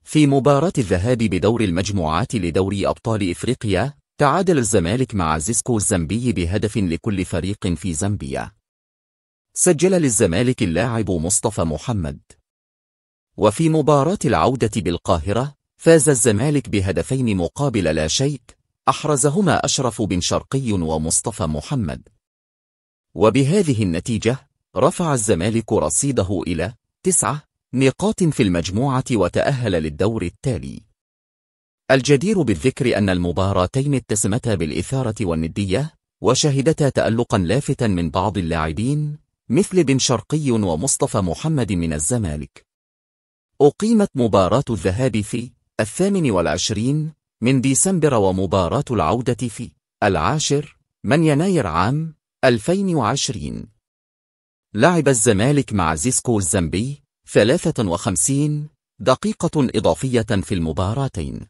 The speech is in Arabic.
في مباراة الذهاب بدور المجموعات لدوري أبطال إفريقيا، تعادل الزمالك مع زيسكو الزامبي بهدف لكل فريق في زامبيا. سجل للزمالك اللاعب مصطفى محمد. وفي مباراة العودة بالقاهرة، فاز الزمالك بهدفين مقابل لا شيء، أحرزهما أشرف بن شرقي ومصطفى محمد. وبهذه النتيجة رفع الزمالك رصيده إلى 9 نقاط في المجموعة وتأهل للدور التالي. الجدير بالذكر أن المباراتين اتسمتا بالإثارة والندية، وشهدتا تألقا لافتا من بعض اللاعبين مثل بن شرقي ومصطفى محمد من الزمالك. أقيمت مباراة الذهاب في 28 من ديسمبر، ومباراة العودة في 10 من يناير عام 2020. لعب الزمالك مع زيسكو الزامبي 53 دقيقة إضافية في المباراتين.